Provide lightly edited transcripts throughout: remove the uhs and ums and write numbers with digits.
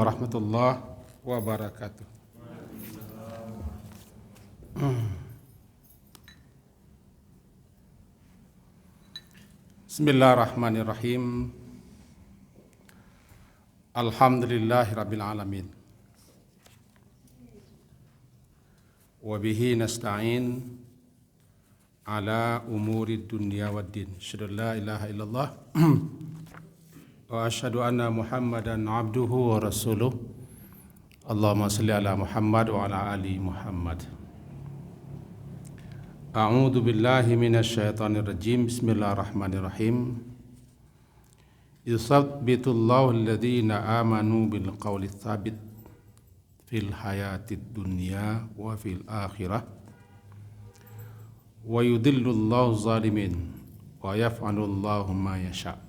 warahmatullahi wabarakatuh. Bismillahirrahmanirrahim. Alhamdulillahirabbil alamin. Wa bihi nasta'in ala umuri dunya waddin. Asyhadu an la ilaha illallah wa asyhadu anna Muhammadan abduhu wa rasuluh. Allahumma salli ala Muhammad wa ala ali Muhammad. A'udzu billahi minasyaitonir rajim. Bismillahirrahmanirrahim. Yutsabbitullahu alladhina amanu bil qawli tsabit fil hayatid dunya wa fil akhirah wa yudhillullahu zalimin wa yaf'alullahu ma yasha.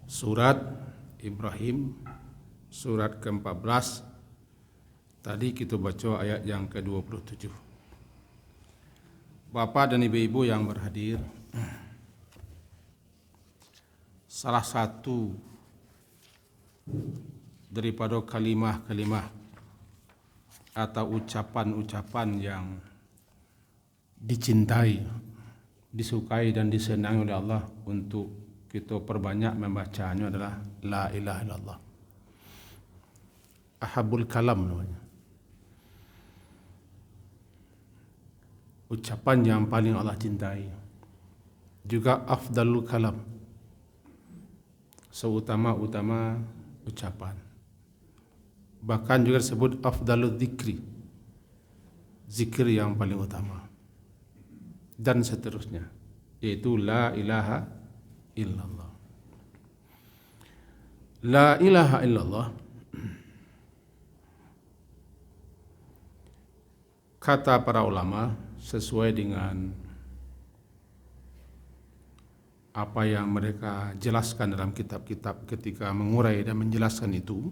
Surat Ibrahim, surat ke-14. Tadi kita baca ayat yang ke-27. Bapak dan ibu-ibu yang berhadir, salah satu daripada kalimah-kalimah atau ucapan-ucapan yang dicintai, disukai dan disenangi oleh Allah untuk kita perbanyak membacanya adalah la ilaha illallah. Ahabul kalam namanya. Ucapan yang paling Allah cintai. Juga afdalul kalam, seutama-utama ucapan. Bahkan juga disebut afdalul dzikri, zikir yang paling utama. Dan seterusnya, yaitu la ilaha illallah. La ilaha illallah, kata para ulama, sesuai dengan apa yang mereka jelaskan dalam kitab-kitab ketika mengurai dan menjelaskan itu,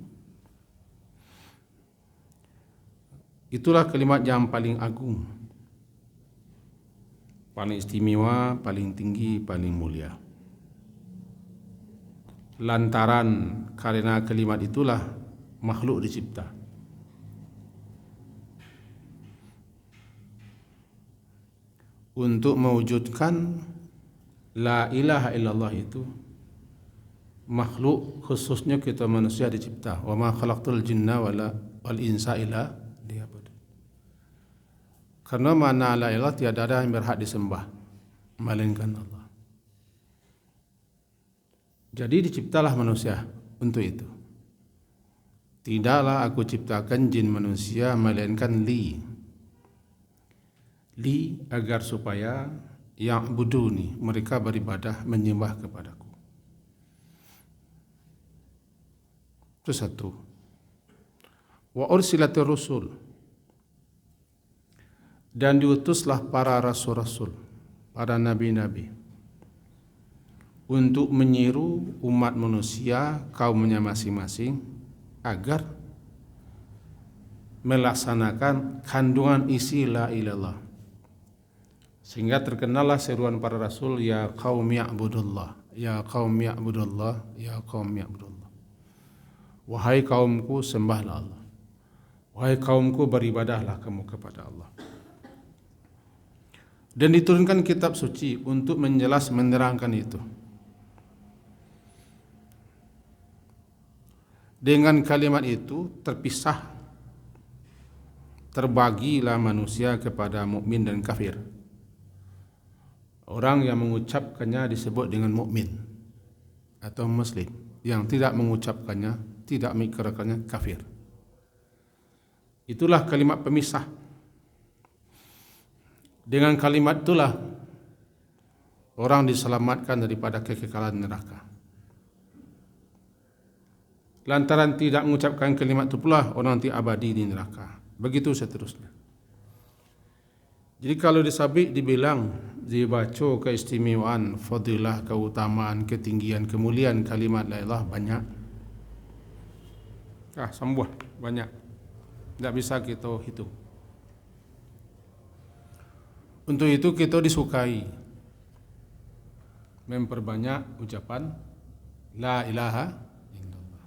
itulah kalimat yang paling agung, paling istimewa, paling tinggi, paling mulia. Lantaran karena kalimat itulah makhluk dicipta. Untuk mewujudkan la ilaha illallah itu, makhluk khususnya kita manusia dicipta. Wa ma khalaqtul jinna wal insa illa liya'budun. Karena makna la ilaha, tiada ada yang berhak disembah melainkan Allah. Jadi diciptalah manusia untuk itu. Tidaklah aku ciptakan jin manusia melainkan li agar supaya ya'buduni, mereka beribadah menyembah kepadaku. Itu satu. Wa ursilatir rusul, dan diutuslah para rasul-rasul, para nabi-nabi, untuk menyeru umat manusia kaumnya masing-masing agar melaksanakan kandungan isi la ilallah. Sehingga terkenallah seruan para rasul, ya qaum ya'budullah, ya qaum ya'budullah, ya qaum ya'budullah. Wahai kaumku, sembahlah Allah. Wahai kaumku, beribadahlah kamu kepada Allah. Dan diturunkan kitab suci untuk menerangkan itu. Dengan kalimat itu terbagilah manusia kepada mukmin dan kafir. Orang yang mengucapkannya disebut dengan mukmin atau muslim, yang tidak mengucapkannya, tidak mengikrarkannya, kafir. Itulah kalimat pemisah. Dengan kalimat itulah orang diselamatkan daripada kekekalan neraka. Lantaran tidak mengucapkan kalimat itu pula orang nanti abadi di neraka. Begitu seterusnya. Jadi kalau disabit dibaca keistimewaan, fadilah, keutamaan, ketinggian, kemuliaan kalimat la ilaha banyak. Sembuh banyak. Tidak bisa kita hitung. Untuk itu kita disukai memperbanyak ucapan La ilaha illallah.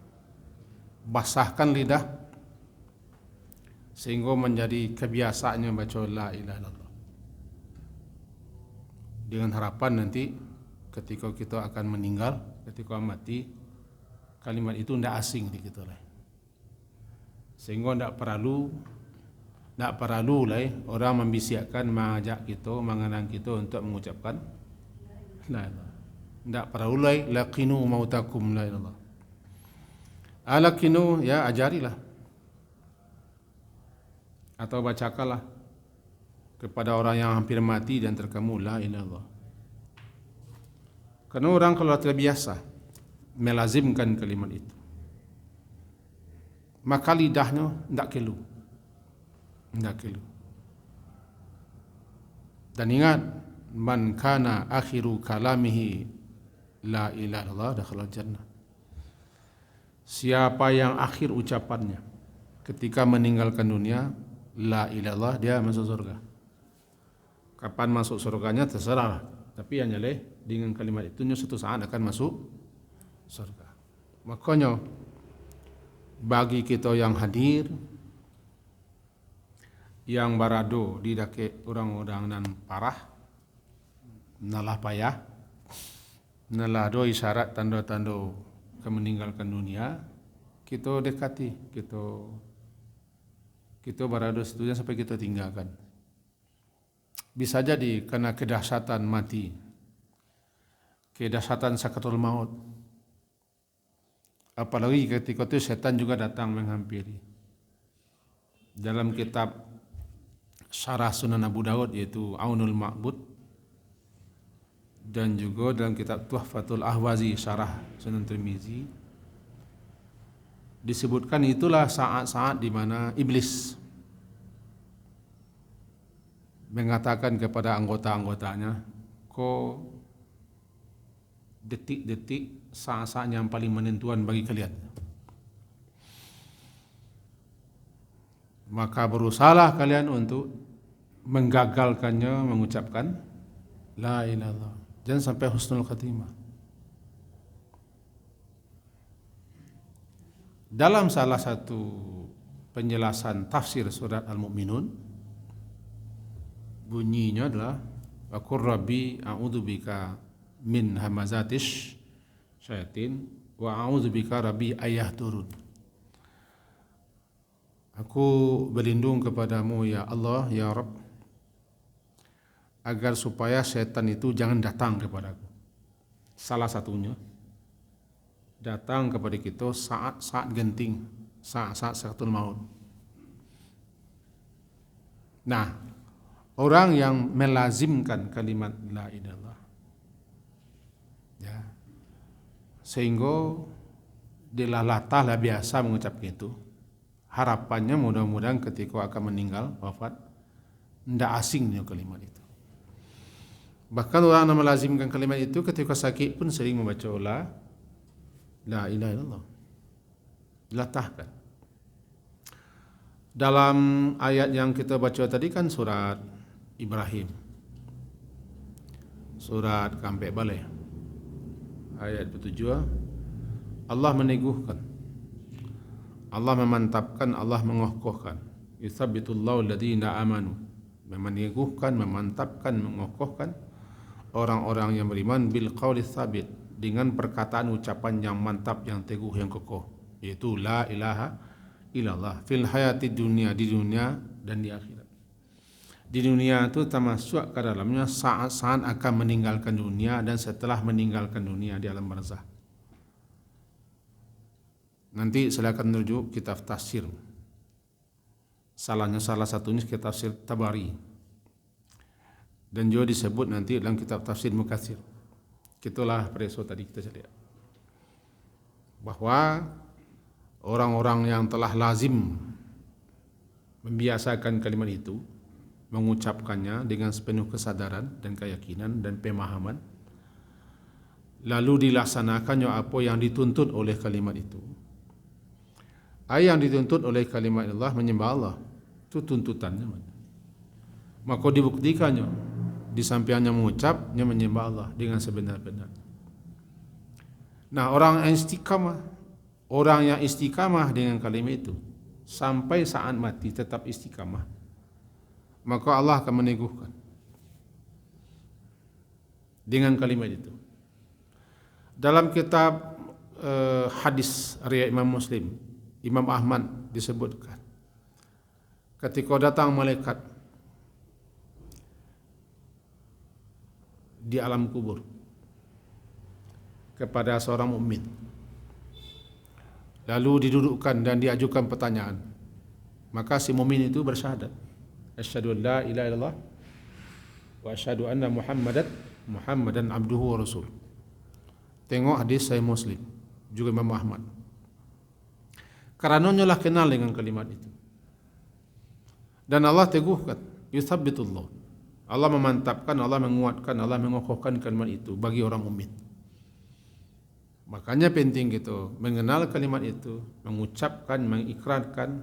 Basahkan lidah sehingga menjadi kebiasaannya baca la ilaha illallah. Dengan harapan nanti ketika kita akan meninggal, ketika mati, kalimat itu tidak asing di kita lah. Sehingga tidak perlu lah orang membisikkan, mengajak kita, mengenang kita untuk mengucapkan la ilaha. Tidak perlu lah laqinu mautakum la ilallah. Alaqinu ya ajarilah atau bacakanlah kepada orang yang hampir mati dan terkamu la ilallah. Karena orang kalau terbiasa melazimkan kalimat itu, maka lidahnya tidak kelu. Dan ingat, man kana akhiru kalamihi la ilaha illallah dakhala jannah. Siapa yang akhir ucapannya ketika meninggalkan dunia la ilaha illallah, dia masuk surga. Kapan masuk surganya terserah, tapi yang nyaleh dengan kalimat itu suatu saat akan masuk surga. Makanya bagi kita yang hadir, yang barado di dake orang-orang nan parah, nalah payah, nalah do isyarat tanda-tanda kemeninggalkan dunia, kita dekati, kita barado setuju sampai kita tinggalkan. Bisa jadi karena kedahsyatan mati, kedahsyatan sakaratul maut. Apalagi ketika itu setan juga datang menghampiri. Dalam kitab Syarah Sunan Abu Dawud yaitu Aunul Ma'bud, dan juga dalam kitab Tuhfatul Ahwazi Syarah Sunan Tirmizi disebutkan itulah saat-saat di mana iblis mengatakan kepada anggota-anggotanya, kau detik-detik saat-saat yang paling menentuan bagi kalian. Maka berusahalah kalian untuk menggagalkannya mengucapkan la ilaha illallah. Jangan sampai husnul khatimah. Dalam salah satu penjelasan tafsir surat Al-Mu'minun, bunyinya adalah wa qur rabbi a'udzubika min hamazatish syaitin wa a'udzubika rabbi ayahdurun. Aku berlindung kepadamu ya Allah, ya Rabb, agar supaya setan itu jangan datang kepadaku. Salah satunya datang kepada kita saat-saat genting, saat-saat sakaratul maut. Nah, orang yang melazimkan kalimat la ilaha illallah, ya, sehingga dia latah biasa mengucap itu, harapannya mudah-mudahan ketika akan meninggal wafat tidak asing dengan kalimat itu. Bahkan orang yang melazimkan kalimat itu ketika sakit pun sering membaca la ilaha illallah. Latahkan. Dalam ayat yang kita baca tadi kan surat Ibrahim, surat Kampek Balai, ayat 7, Allah meneguhkan, Allah memantapkan, Allah mengokohkan. Yuthabbitullahu alladhina amanu, meneguhkan, memantapkan, mengokohkan orang-orang yang beriman bil qawli tsabit, dengan perkataan ucapan yang mantap, yang teguh, yang kokoh, yaitu la ilaha illallah fil hayati dunia, di dunia dan di akhirat. Di dunia itu termasuk ke dalamnya saat-saat akan meninggalkan dunia dan setelah meninggalkan dunia di alam barzakh. Nanti silakan menuju kitab tafsir. Salah satunya kitab tafsir Tabari. Dan juga disebut nanti dalam kitab tafsir Mukatsir. Itulah preso tadi kita lihat. Bahwa orang-orang yang telah lazim membiasakan kalimat itu, mengucapkannya dengan sepenuh kesadaran dan keyakinan dan pemahaman, lalu dilaksanakannya apa yang dituntut oleh kalimat itu. Yang dituntut oleh kalimat Allah, menyembah Allah, itu tuntutannya. Maka dibuktikannya di sampingnya mengucapnya menyembah Allah dengan sebenar-benarnya. Nah, orang yang istiqamah dengan kalimat itu sampai saat mati tetap istiqamah, maka Allah akan meneguhkan dengan kalimat itu. Dalam kitab hadis riwayat Imam Muslim, Imam Ahmad disebutkan, ketika datang malaikat di alam kubur kepada seorang mukmin, lalu didudukkan dan diajukan pertanyaan, maka si mukmin itu bersyahadat, asyhadu an la ilaha illallah wa asyhadu anna Muhammadan abduhu wa rasul. Tengok hadis Sahih Muslim, juga Imam Ahmad. Karenanya lah kenal dengan kalimat itu. Dan Allah teguhkan, yuthabbitullah. Allah memantapkan, Allah menguatkan, Allah mengokohkan kalimat itu bagi orang mukmin. Makanya penting gitu mengenal kalimat itu, mengucapkan, mengikrarkan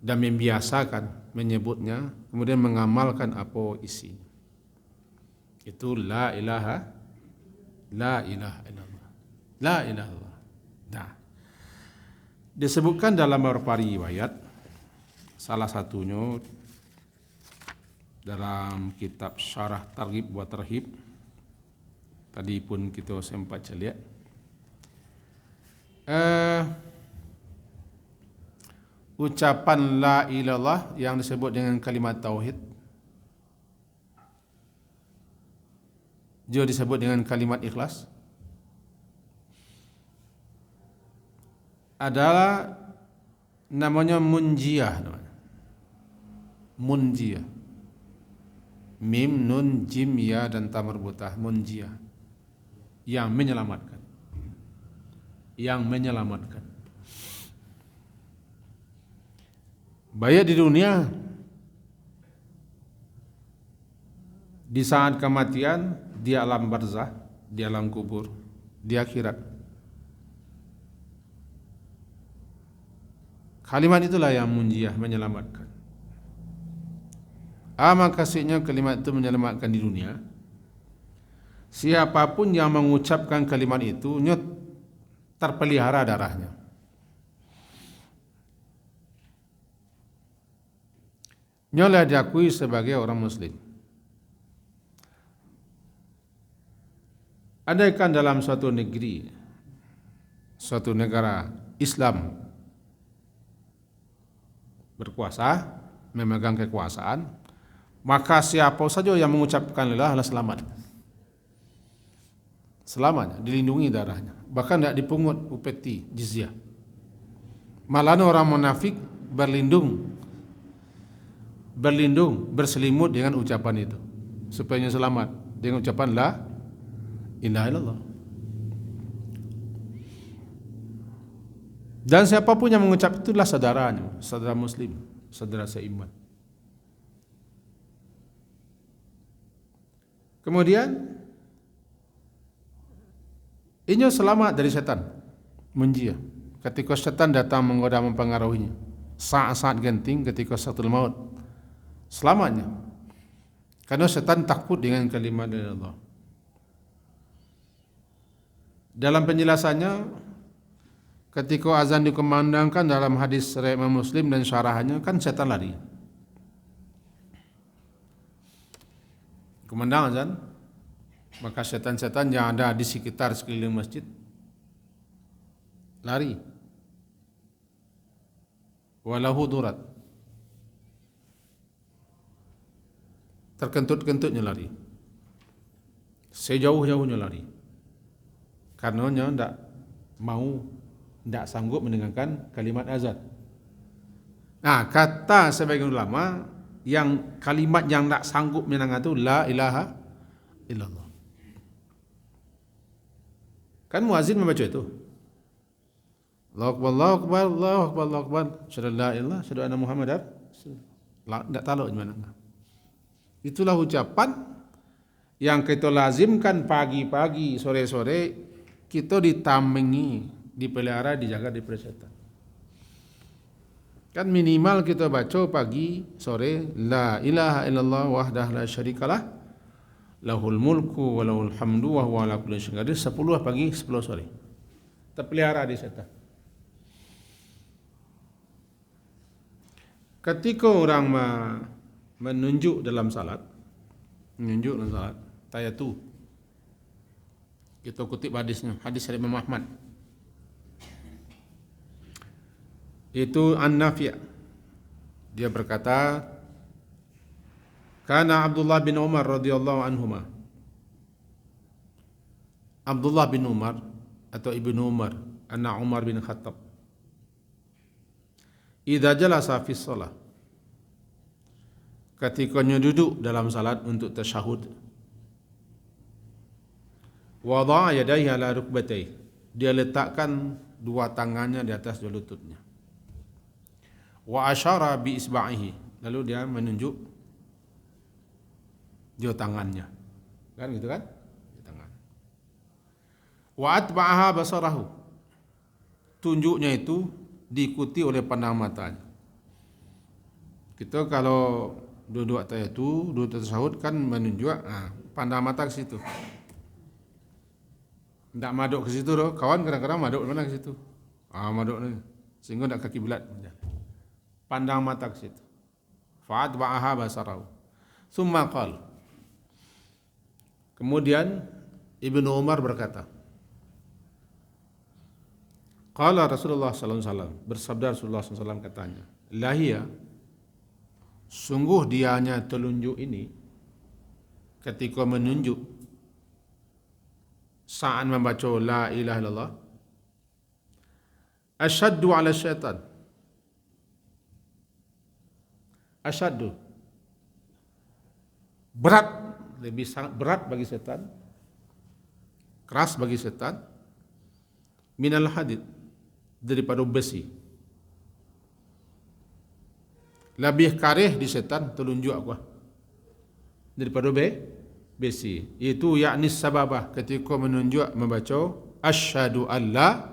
dan membiasakan menyebutnya, kemudian mengamalkan apa isinya. Itu la ilaha illallah. La ilaha illallah. Nah, disebutkan dalam beberapa riwayat, salah satunya dalam kitab Syarah Targhib wa Tarhib, tadi pun kita sempat lihat, ucapan la ilallah yang disebut dengan kalimat tauhid juga disebut dengan kalimat ikhlas adalah namanya munjiyah. Munjiyah, mim, nun, jim, ya dan ta marbutah. Munjiyah, yang menyelamatkan, yang menyelamatkan. Baik di dunia, di saat kematian, di alam barzah, di alam kubur, di akhirat. Kalimat itulah yang munjiyah, menyelamatkan. Maka kasihnya kalimat itu menyelamatkan di dunia. Siapapun yang mengucapkan kalimat itu terpelihara darahnya. Nyolah diakui sebagai orang muslim. Andaikan dalam suatu negeri, suatu negara Islam berkuasa, memegang kekuasaan, maka siapa saja yang mengucapkan la ilaha illallah selamat. Selamanya, dilindungi darahnya. Bahkan tidak dipungut upeti, jizyah. Malah orang munafik berlindung, berselimut dengan ucapan itu, supaya selamat dengan ucapan la ilaha illallah. Dan siapapun yang mengucap itulah saudaranya, saudara muslim, saudara seiman. Kemudian ini selamat dari setan, munjiyah. Ketika setan datang menggoda mempengaruhinya, saat-saat genting ketika sakaratul maut, selamatnya. Karena setan takut dengan kalimat dari Allah. Dalam penjelasannya, ketika azan dikumandangkan dalam hadis riwayat Imam Muslim dan syarahannya, kan setan lari. Kumandang azan, maka setan-setan yang ada di sekitar sekeliling masjid lari. Walahu durat, terkentut-kentutnya lari, sejauh-jauhnya lari, karena tidak sanggup mendengarkan kalimat azan. Nah, kata sebagian ulama, yang kalimat yang tidak sanggup mendengar itu la ilaha illallah. Kan muazin membaca itu, Allahu Akbar, Allahu Akbar, Allahu Akbar, Allahu Akbar, asyhadu an la ilaha illallah, asyhadu anna Muhammadar rasulullah. Tidak tahu gimana. Itulah ucapan yang kita lazimkan pagi-pagi, sore-sore, kita ditamengi, dipelihara, dijaga dari setan. Kan minimal kita baca pagi, sore, la ilaha illallah wahdah la syarikalah, lahul mulku wa lahul hamdu wa huwa ala kulli syai'in qadir, 10 pagi 10 sore. Terpelihara di setan. Ketika orang menunjuk dalam salat, tayatu, kita kutip hadisnya, hadis dari Imam Ahmad. Itu An-Nafi'. Dia berkata, Kana Abdullah bin Umar radhiyallahu anhuma. Abdullah bin Umar atau Ibnu Umar, anak Umar bin Khattab. Idza jalasa fi shalah, ketika duduk dalam salat untuk tasyahud, wada'a yadayhi ala rukbatayhi, dia letakkan dua tangannya di atas dua lututnya. Wa asyara bi isba'ihi, lalu dia menunjuk dua tangannya. Kan gitu kan? Tangan. Wa atba'aha basarahu, tunjuknya itu diikuti oleh pandang matanya. Kita kalau duduk tayatu, duduk tasyahud kan menunjuk, pandang mata ke situ. Tak maduk ke situ doh. Kawan kadang-kadang maduk mana ke situ. Maduk ni. Sehingga tak kaki bulat. Pandang mata ke situ. Fa'atba'aha basarahu. Summa qala. Kemudian Ibnu Umar berkata, Qala Rasulullah sallallahu alaihi wasallam, bersabda Rasulullah sallallahu alaihi wasallam katanya, lahia, sungguh dianya telunjuk ini ketika menunjuk saat membaca la ilaha illallah, asyaddu ala syaitan, asyaddu, berat, lebih sangat berat bagi setan, keras bagi setan, minal hadid, daripada besi. Lebih karih di setan telunjuk apa? Daripada besi. Itu yakni sababah ketika menunjuk membaca asyhadu alla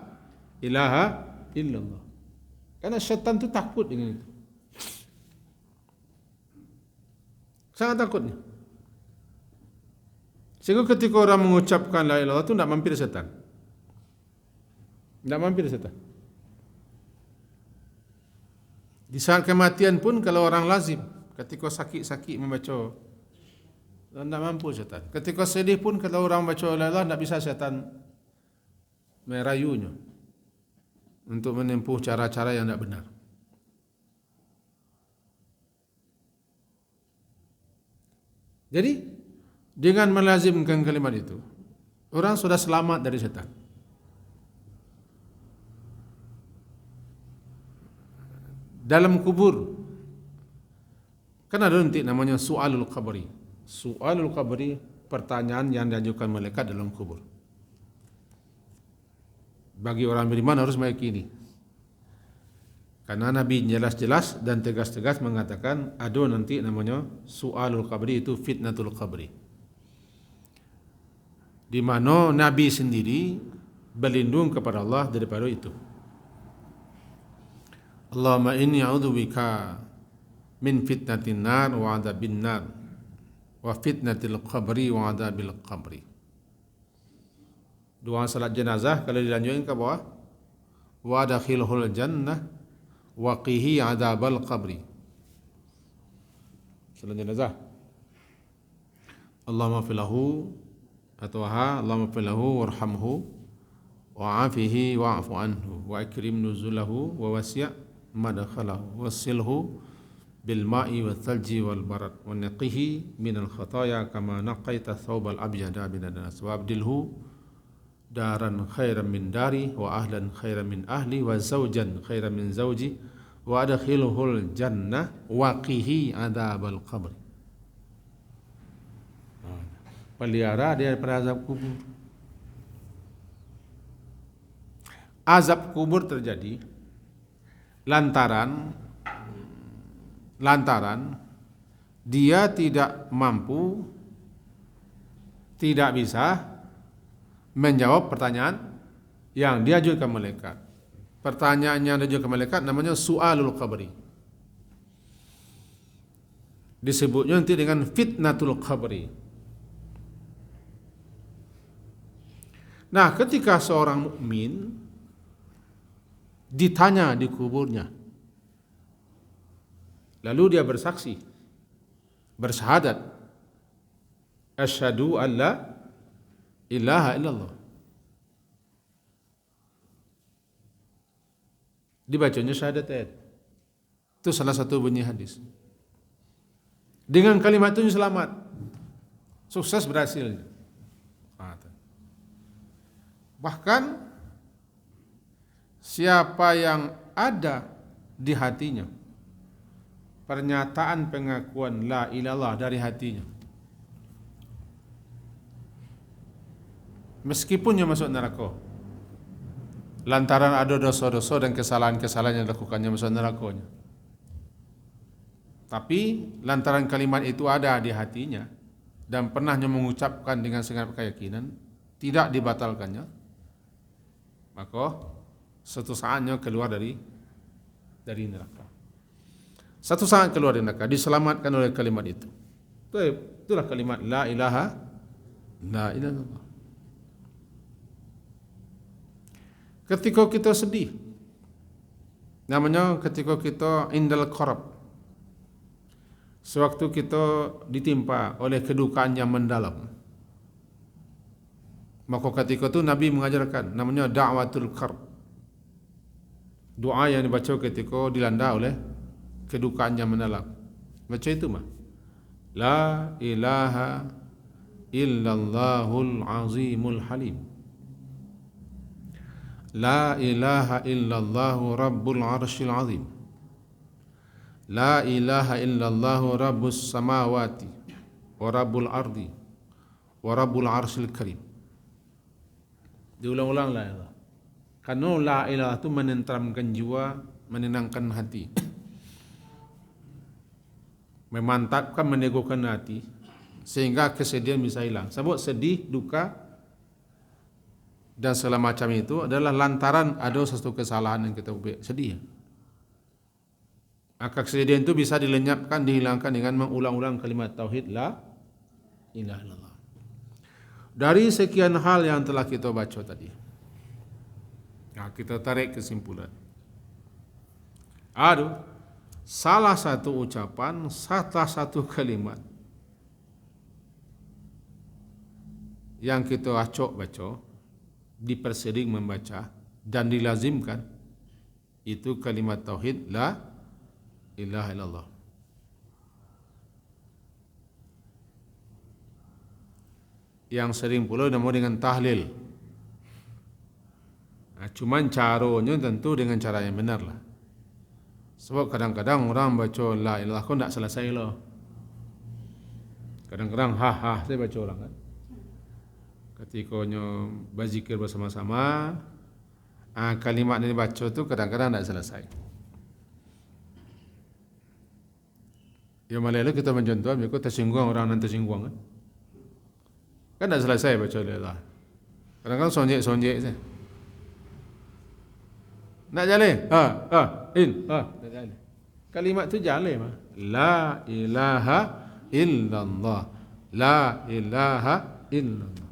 ilaha illallah. Karena setan tu takut dengan itu. Sangat takutnya. Sehingga ketika orang mengucapkan la ilaha illallah tu tidak mampir setan. Tidak mampir setan. Di saat kematian pun kalau orang lazim, ketika sakit-sakit membaca, tidak mampu setan. Ketika sedih pun kalau orang baca la ilaha illallah, tidak bisa setan merayunya untuk menempuh cara-cara yang tidak benar. Jadi dengan melazimkan kalimat itu, orang sudah selamat dari setan. Dalam kubur, kan ada nanti namanya su'alul qabri. Su'alul qabri, pertanyaan yang diajukan malaikat dalam kubur. Bagi orang beriman harus meyakini. Karena Nabi jelas-jelas dan tegas-tegas mengatakan ada nanti namanya su'alul qabri, itu fitnatul qabri. Di mana Nabi sendiri berlindung kepada Allah daripada itu. Allahumma inni a'udzubika min fitnatin nar wa adzabin nar wa fitnatil qabri wa adzabil qabri. Doa salat jenazah kalau dilanjutkan ke bawah, wa adkhilhul jannah wa qihi adzabal qabri. Salat jenazah, Allahumma filahu atwaha, Allahumma filahu warhamhu wa afihi wa'fu anhu wa akrim nuzulahu wa wasi' madkhalahu wasilhu bil ma'i wal thalji wal barad wa naqihi minal khataya kama naqaita thawbal abyada minan nas wa abdilhu daran khairan min dari wa ahlan khairan min ahli wa zawjan khairan min zawji wa adkhilhul jannah wa qihi adzabal qabr. Pelihara dia daripada azab kubur. Azab kubur terjadi lantaran dia tidak mampu, tidak bisa menjawab pertanyaan yang diajukan malaikat. Pertanyaan yang diajukan malaikat namanya su'alul qabri. Disebutnya nanti dengan fitnatul qabri. Nah, ketika seorang mukmin ditanya di kuburnya, lalu dia bersaksi, bersyahadat, asyhadu an la ilaha illallah. Dibacanya syahadat. Itu salah satu bunyi hadis. Dengan kalimat itu selamat, sukses, berhasil. Bahkan siapa yang ada di hatinya pernyataan pengakuan la ilallah dari hatinya, meskipun dia masuk neraka lantaran ada dosa-dosa dan kesalahan-kesalahan yang dilakukannya masuk nerakanya, tapi lantaran kalimat itu ada di hatinya dan pernahnya mengucapkan dengan sangat keyakinan, tidak dibatalkannya, maka satu saatnya keluar dari neraka. Satu saat keluar dari neraka, diselamatkan oleh kalimat itu. Itulah kalimat la ilaha illallah. Ketika kita sedih, namanya ketika kita indal qarab, sewaktu kita ditimpa oleh kedukaan yang mendalam, maka ketika itu Nabi mengajarkan namanya da'watul qarb, doa yang dibaca ketika dilanda oleh kedukaan yang mendalam. Baca itu mah, la ilaha illallahul azimul halim, la ilaha illallahu rabbul arshil azim, la ilaha illallahu rabbus samawati wa rabbul ardi wa rabbul arshil karim. Diulang-ulang la ilaha. Karena la ilaha itu menenteramkan jiwa, menenangkan hati, memantapkan, meneguhkan hati, sehingga kesedihan bisa hilang. Sebab sedih, duka dan segala macam itu adalah lantaran ada sesuatu kesalahan yang kita buat, sedih. Maka kesedihan itu bisa dilenyapkan, dihilangkan dengan mengulang-ulang kalimat tauhid la ilaha illallah. Dari sekian hal yang telah kita baca tadi, nah, kita tarik kesimpulan. Salah satu ucapan, salah satu kalimat yang kita acok baca, dipersering membaca dan dilazimkan, itu kalimat tauhid la ilaha illallah. Yang sering pula nama dengan tahlil. Cuman caranya tentu dengan cara yang benar lah. Sebab kadang-kadang orang baca la ilaha kau tak selesai lah. Kadang-kadang saya baca orang kan. Ketikanya berzikir bersama-sama, kalimat yang dibaca tu kadang-kadang tak selesai. Ya malah kita mencontoh, mereka tersinggung, orang nanti tersinggung kan. Kan tak selesai baca la ilaha. Kadang-kadang sonjek-sonjek saja. Nak jalan? Tak jalan. Kalimat tu jalan mah. La ilaha illallah. La ilaha illallah.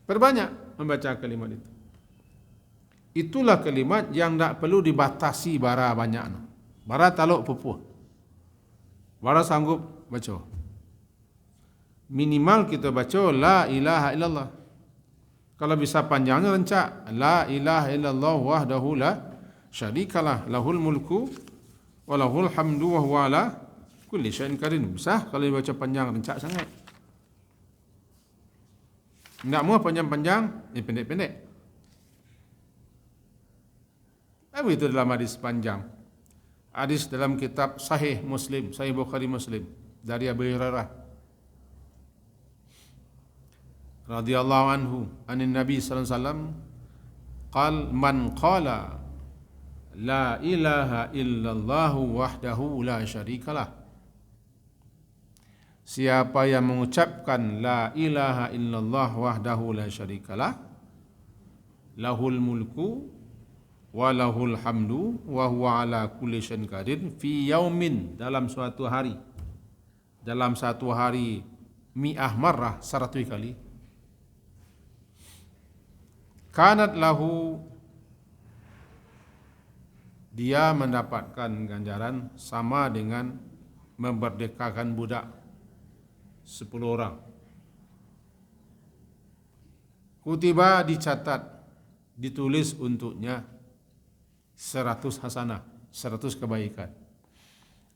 Perbanyak membaca kalimat itu. Itulah kalimat yang tak perlu dibatasi bara banyak. Bara taluk pupuh. Bara sanggup baca. Minimal kita baca la ilaha illallah. Kalau bisa panjangnya rencak la ilaha illallah wahdahu la syarikalah lahul mulku wa lahul hamdu wa huwa ala kulli syai'in qadir. Bisa kalau dibaca panjang, rencak sangat. Tak mau panjang-panjang, pendek-pendek. Apa itu dalam hadis panjang? Hadis dalam kitab Sahih Muslim, Sahih Bukhari Muslim, dari Abu Hurairah radhiyallahu anhu anin Nabi sallallahu alaihi wasallam qal man qala la ilaha illallah wahdahu la syarikalah, siapa yang mengucapkan la ilaha illallah wahdahu la syarikalah, lahul mulku wa lahul hamdu wa huwa ala kulli syai'in qadir, fi yaumin, dalam suatu hari, dalam satu hari, mi'ah marrah, 100 kali, kanat lahu, dia mendapatkan ganjaran sama dengan memerdekakan budak 10 orang. Kutiba, dicatat, ditulis untuknya 100 hasanah, 100 kebaikan.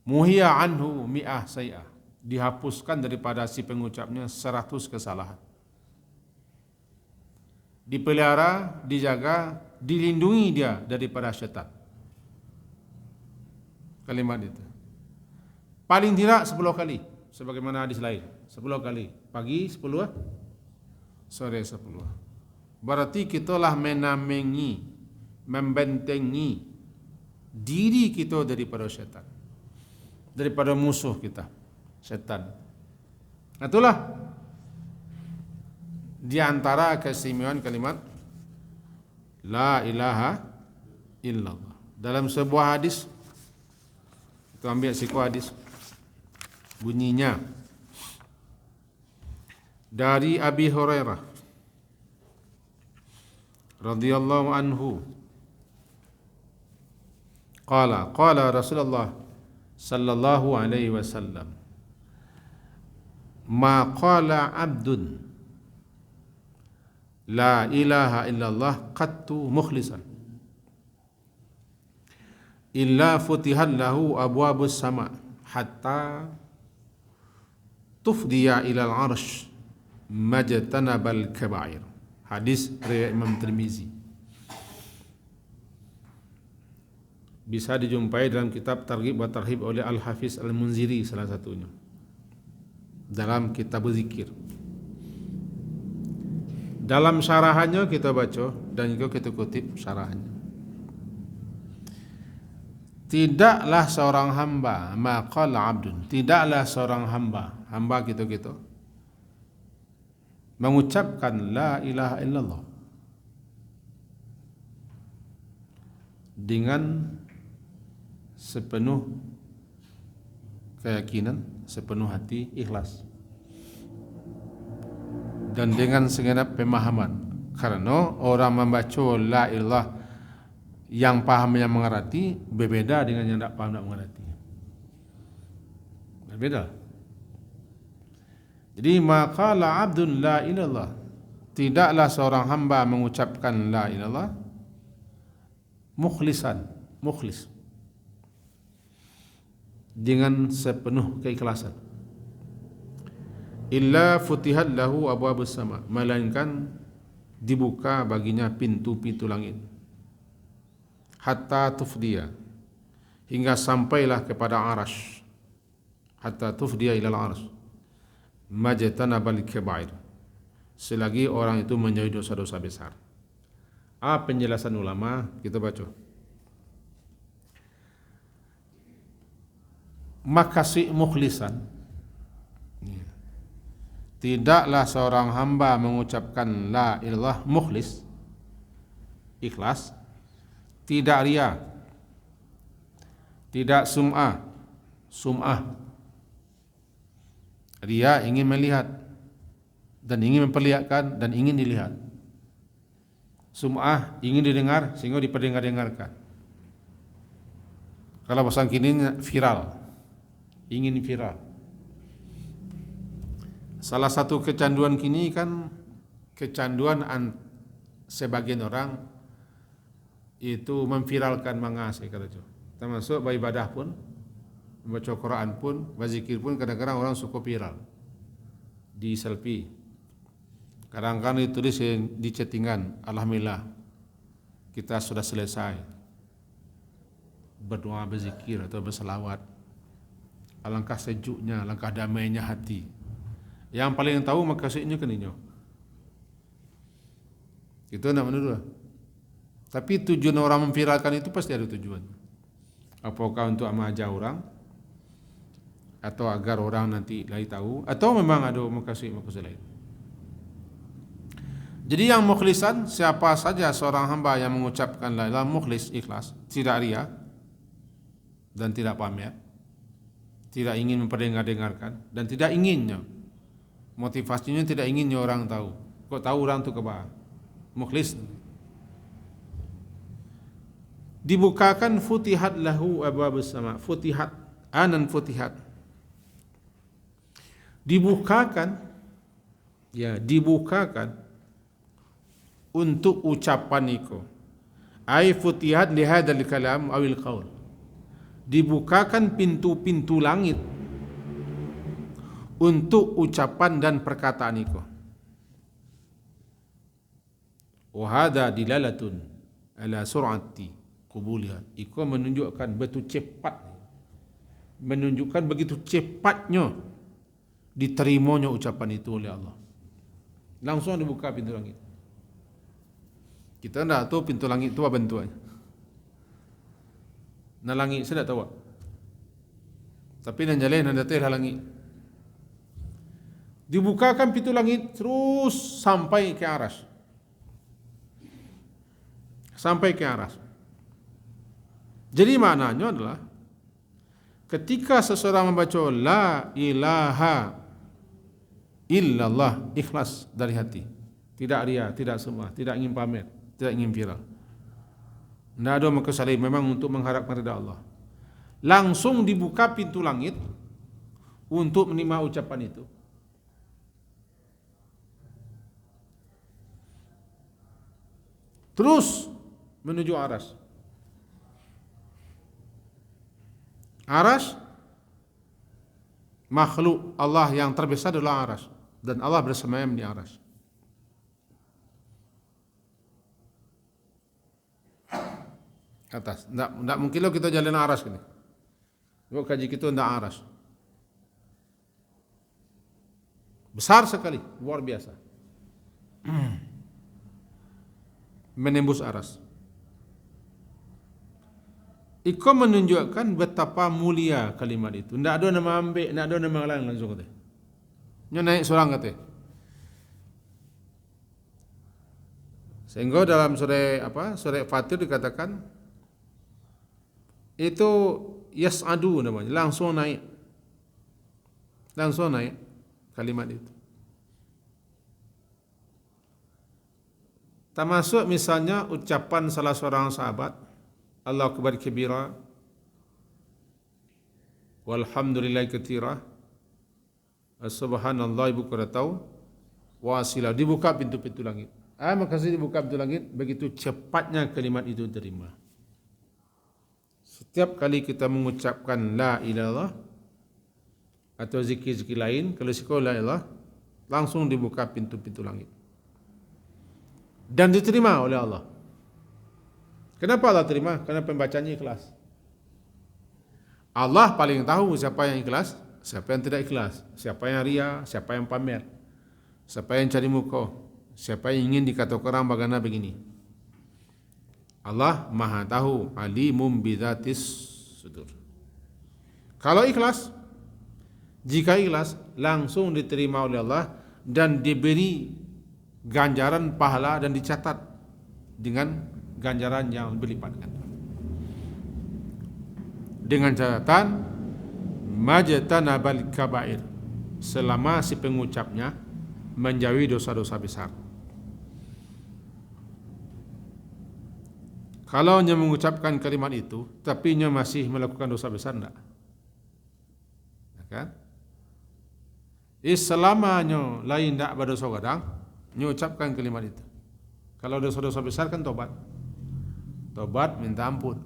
Muhiya anhu mi'ah say'ah, dihapuskan daripada si pengucapnya 100 kesalahan. Dipelihara, dijaga, dilindungi dia daripada syaitan. Kalimat itu paling tidak 10 kali, sebagaimana hadis lain. 10 kali, pagi 10, sore 10. Berarti kitalah menamengi, membentengi diri kita daripada syaitan, daripada musuh kita, syaitan. Itulah di antara keistimewaan kalimat la ilaha illallah. Dalam sebuah hadis, kita ambil siku hadis, bunyinya dari Abi Hurairah radhiyallahu anhu, qala Rasulullah sallallahu alaihi wasallam, ma qala abdun la ilaha illallah qattu mukhlisan illa futihat lahu abwabus sama hatta tufdiya ilal arsh majtanabal kabair. Hadis riwayat Imam Tirmizi. Bisa dijumpai dalam kitab Targhib wa Tarhib oleh Al-Hafiz Al-Munziri, salah satunya, dalam kitab zikir. Dalam syarahannya kita baca dan juga kita kutip syarahannya. Tidaklah seorang hamba, maqala abdun, tidaklah seorang hamba kita mengucapkan la ilaha illallah dengan sepenuh keyakinan, sepenuh hati, ikhlas, dan dengan segenap pemahaman. Karena orang membaca la ilah yang paham, yang mengerti, berbeda dengan yang tak paham, tak mengerti. Berbeda. Jadi maqala abdun la ilallah, tidaklah seorang hamba mengucapkan la ilallah mukhlis, dengan sepenuh keikhlasan, illa futihat lahu abwabus sama, melainkan dibuka baginya pintu-pintu langit, hatta tufdiya, hingga sampailah kepada arash, hatta tufdiya ilal arash majtanabal kabair, selagi orang itu menjauhi dosa-dosa besar. Penjelasan ulama kita baca. Makasih mukhlisan, tidaklah seorang hamba mengucapkan la ilallah mukhlis, ikhlas, tidak ria, tidak sum'ah. Ria ingin melihat dan ingin memperlihatkan dan ingin dilihat. Sum'ah ingin didengar sehingga diperdengar-dengarkan. Kalau bahasa kini viral, ingin viral. Salah satu kecanduan kini kan kecanduan sebagian orang itu memviralkan mengasih kata itu. Termasuk beribadah pun, membaca Quran pun, berzikir pun, kadang-kadang orang suka viral di selfie. Kadang-kadang ditulis di chattingan, alhamdulillah kita sudah selesai berdoa, berzikir atau berselawat. Alangkah sejuknya, alangkah damainya hati. Yang paling tahu makasihnya keninyo. Itu nak menurut. Tapi tujuan orang memviralkan itu pasti ada tujuan. Apakah untuk mengajak orang, atau agar orang nanti lagi tahu, atau memang ada makasih lain. Jadi yang mukhlisan, siapa saja seorang hamba yang mengucapkan la ilaha, mukhlis, ikhlas, tidak ria dan tidak pamer, tidak ingin memperdengar-dengarkan dan tidak inginnya, motivasinya tidak inginnya orang tahu. Kok tahu orang itu kebal, mukhlis. dibukakan futihat lahu abwabus sama, futihat anan futihat, dibukakan, ya dibukakan untuk ucapan itu. Ai futihat li hadzal kalam awil qaul, dibukakan pintu-pintu langit untuk ucapan dan perkataan itu. Wa hadza dilalatun ala sur'ati qubuliha, itu menunjukkan betul cepat, menunjukkan begitu cepatnya diterimanya ucapan itu oleh Allah. Langsung dibuka pintu langit. Kita tidak tahu pintu langit itu apa bentuknya. Nah langit saya tidak tahu. Tapi nan jalan nan datang langit. Dibukakan pintu langit terus sampai ke aras. Sampai ke aras. Jadi maknanya adalah ketika seseorang membaca la ilaha illallah, ikhlas dari hati, tidak ria, tidak sumah, tidak ingin pamer, tidak ingin viral, tidak ada mengkesalahan, memang untuk mengharapkan ridha Allah. Langsung dibuka pintu langit untuk menerima ucapan itu. Terus menuju aras. Aras makhluk Allah yang terbesar adalah aras, dan Allah bersemayam di aras. Atas, tidak mungkin lo kita jalan aras ini. Kalau kaji kita tidak aras, besar sekali, luar biasa, menembus aras. Iko menunjukkan betapa mulia kalimat itu. Tidak ada nama ambil, tidak ada nama lain langsung kata. Nya naik seorang kata. Sehingga dalam surah Fatir dikatakan itu yas'adu namanya, langsung naik kalimat itu. Termasuk misalnya ucapan salah seorang sahabat, Allahu akbar kabira walhamdulillahi katsira subhanallahi bukratan wa asila, dibuka pintu-pintu langit. Makasih dibuka pintu langit, begitu cepatnya kalimat itu diterima. Setiap kali kita mengucapkan la ilallah atau zikir-zikir lain, kalau sekali la ilallah, langsung dibuka pintu-pintu langit dan diterima oleh Allah. Kenapa Allah terima? Karena pembacanya ikhlas. Allah paling tahu siapa yang ikhlas, siapa yang tidak ikhlas, siapa yang ria, siapa yang pamer, siapa yang cari muka, siapa yang ingin dikatakan orang bagaimana begini. Allah Maha tahu, alimum bidzatis sudur. Kalau ikhlas, jika ikhlas, langsung diterima oleh Allah dan diberi ganjaran pahala dan dicatat dengan ganjaran yang berlipat ganda. Dengan catatan majtanabal kabair, selama si pengucapnya menjauhi dosa-dosa besar. Kalau hanya mengucapkan kalimat itu, tapi nya masih melakukan dosa besar, tidak? Ya kan? Selamanya lain tidak berdosa gadang, nya ucapkan kalimat itu. Kalau dosa-dosa besar kan tobat, minta ampun.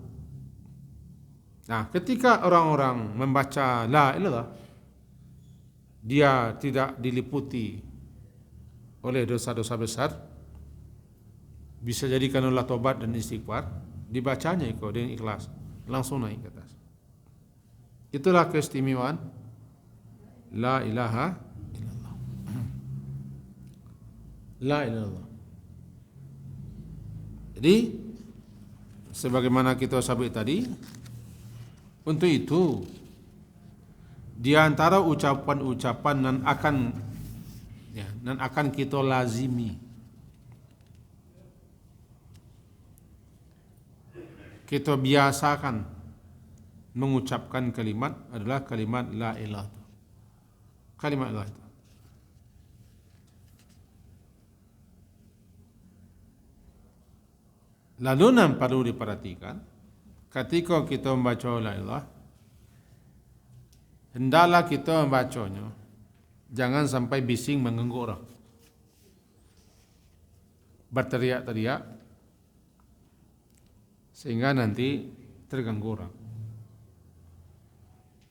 Nah, ketika orang-orang membaca la ilallah, dia tidak diliputi oleh dosa-dosa besar, bisa jadikan Allah tobat dan istighfar, dibacanya itu dengan ikhlas, langsung naik ke atas. Itulah keistimewaan la ilaha illallah. La ilaha illallah. Jadi sebagaimana kita sabut tadi, untuk itu di antara ucapan-ucapan nan akan kita lazimi, kita biasakan mengucapkan kalimat adalah kalimat la ilaha. Kalimat la itu. Lalu yang perlu diperhatikan, ketika kita membaca la ilah, hendaklah kita membacanya jangan sampai bising mengganggu orang, berteriak-teriak sehingga nanti terganggu orang.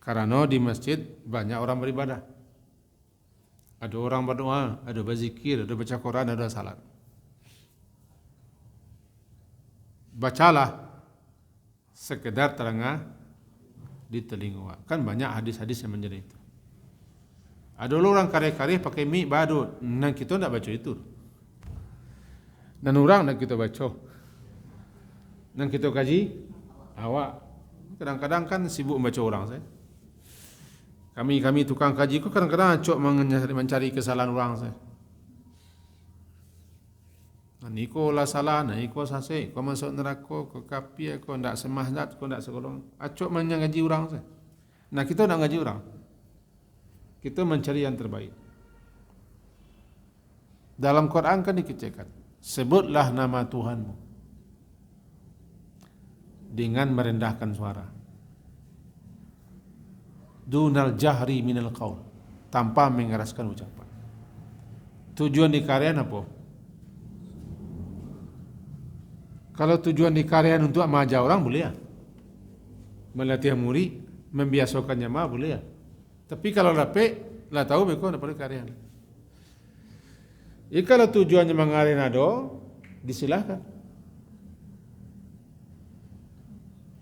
Karena di masjid banyak orang beribadah, ada orang berdoa, ada berzikir, ada baca Quran, ada salat. Bacalah sekedar terengah di telinga. Kan banyak hadis-hadis yang menjadi itu. Ada orang karya-karya pakai mic badut, nah kita tidak baca itu. Dan orang nak kita baca, dan kita kaji, awak kadang-kadang kan sibuk membaca orang saya. Kami tukang kaji ko kadang-kadang acok mencari kesalahan orang saya. Niko lah salah, niko sase, kau masuk neraka, kau kapi, kau ndak semahdat, kau ndak sekolong. Acok mengaji orang saya. Nah kita nak ngaji orang, kita mencari yang terbaik. Dalam Quran kan dikecekkan, sebutlah nama Tuhanmu dengan merendahkan suara. Dunal jahri minal qaul, tanpa mengeraskan ucapan. Tujuan di karyan apa? Kalau tujuan di karyan untuk mengajar orang boleh ya, melatih murid, membiasakan jamaah boleh ya. Tapi kalau lapik, lah tahu beko nak pada karyan. Kalau tujuannya mengalir nado, disilahkan.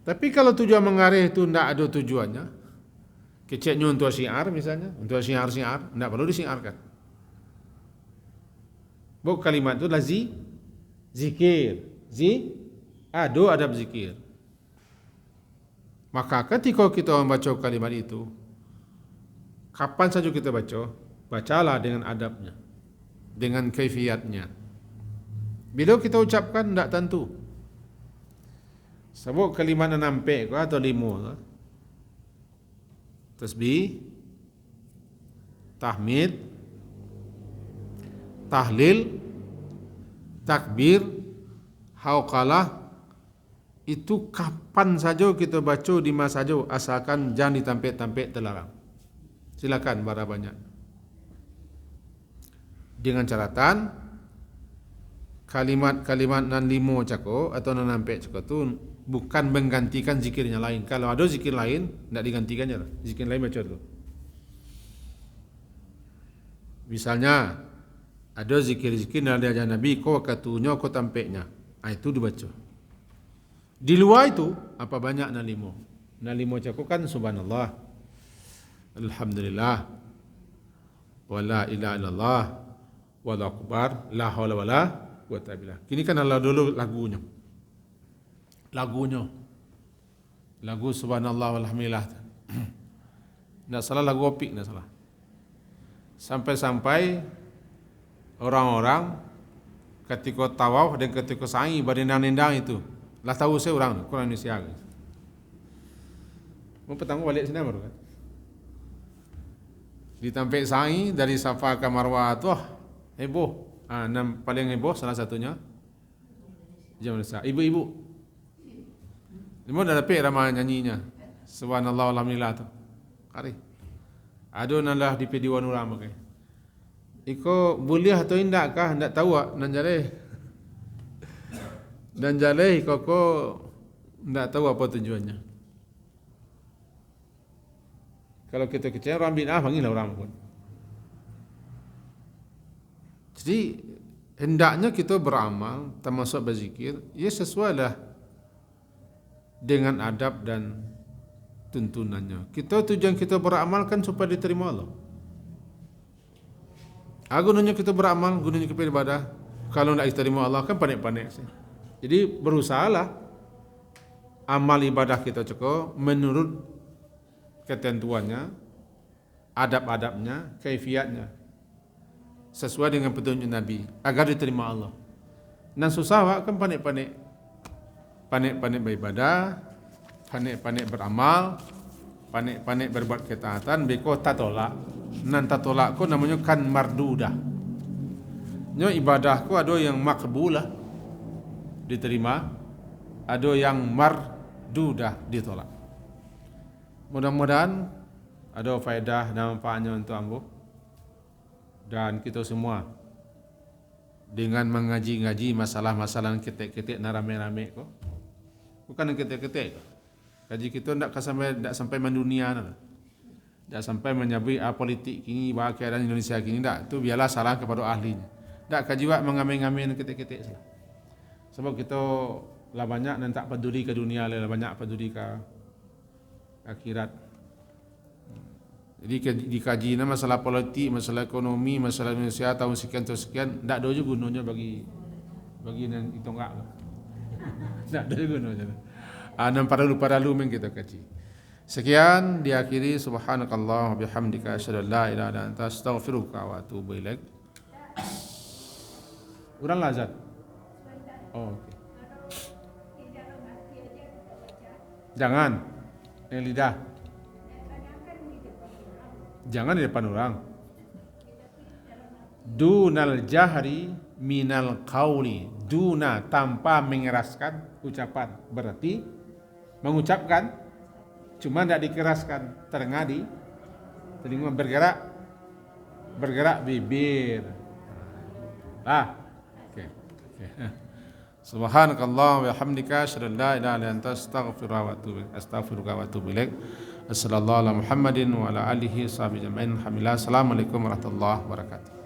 Tapi kalau tujuan mengalir itu tidak ada tujuannya, keceknya untuk syiar misalnya, untuk syiar, tidak perlu disiarkan. Buk kalimat itu adalah zikir. Ada adab zikir. Maka ketika kita membaca kalimat itu, kapan saja kita baca, bacalah dengan adabnya, dengan kaifiatnya. Bila kita ucapkan tidak tentu. Sebut kalimat 6 pek atau 5. Tasbih, tahmid, tahlil, takbir, hauqalah, itu kapan saja kita baca di masa saja, asalkan jangan ditampik-tampik terlarang. Silakan bara banyak. Dengan catatan kalimat nan 5 cako atau nan 6 cako tu bukan menggantikan zikirnya lain. Kalau ada zikir lain, tidak digantikannya lah. Zikir lain baca tu. Misalnya, ada zikir-zikir dari ajaran Nabi, kau katunya, kau tampeknya. Itu dibaca. Di luar itu, apa banyak nan 5? Nan 5 cakap kan subhanallah, alhamdulillah, wala ilaha illallah, wala akbar, la hawla wala quwwata billah. Kini kan Allah dulu lagunya. Lagu subhanallah walhamdulillah. Tidak salah lagu opik, tidak salah. Sampai-sampai orang-orang ketika tawaf dan ketika sa'i berdendang-dendang itu, lah tahu saya orang Quran Indonesia. Mau petang balik sini baru kan. Ditampik sa'i dari Safa ke Marwah tu heboh. Paling heboh salah satunya jam Indonesia. Ibu-ibu. Semua dah dapat ramai nyanyinya. Subhanallah walhamdulillah tu. Kari. Ada nalah di pediwan orang pakai. Iko boleh atau tidak kah? Tidak tahu nan jaleh. Dan jaleh iko tidak tahu apa tujuannya. Kalau kita kecil orang bid'ah panggillah orang pun. Jadi hendaknya kita beramal termasuk berzikir, ya sesuailah dengan adab dan tuntunannya. Tujuan kita beramal kan supaya diterima Allah. Gunanya kita beramal, gunanya kita beribadah. Kalau tidak diterima Allah kan panik-panik. Jadi berusahalah amal ibadah kita cukup menurut ketentuannya, adab-adabnya, kaifiatnya, sesuai dengan petunjuk Nabi agar diterima Allah. Dan susah kan panik-panik beribadah, panik-panik beramal, panik-panik berbuat ketaatan, beko tak tolak. Nan tak tolak ko namanya kan mardudah. Nyo ibadah ko ada yang makbulah diterima, ada yang dah ditolak. Mudah-mudahan ada faedah dan manfaatnya untuk ambo dan kita semua dengan mengaji-ngaji masalah-masalah ketik-ketik na rame-rame ko. Bukan ketik-ketik. Kaji kita ndak sampai mendunia na. Ndak sampai menyabui politik kini bahwa keadaan Indonesia kini ndak. Tu biarlah salah kepada ahlinya. Ndak kaji wak mengamen-ngamen ketik-ketik salah. Sebab kita lah banyak dan tak peduli ke dunia, lah banyak peduli ke akhirat. Jadi dikaji masalah politik, masalah ekonomi, masalah Indonesia tahun sekian, tak ada juga gunanya bagi yang itu enggak. Tak ada juga gunanya. Dan para lu yang kita kaji. Sekian diakhiri, subhanakallah bihamdika asyhadu an la ilaha illa anta astaghfiruka wa atubu ilaik. Urang lazat. Oh, okey. Jangan yang lidah. Jangan di depan orang. Dunal jahri minal qauli. Duna tanpa mengeraskan ucapan. Berarti mengucapkan cuma tidak dikeraskan. Terengah telinga bergerak bibir. Okey. Subhanakallah wa bihamdika asyhadu an la ilaha illa anta astaghfiruka wa atubu ilaik. Sallallahu alaihi Muhammadin wa ala alihi sahbihi ajma'in. Alhamdulillah. Assalamualaikum warahmatullahi wabarakatuh.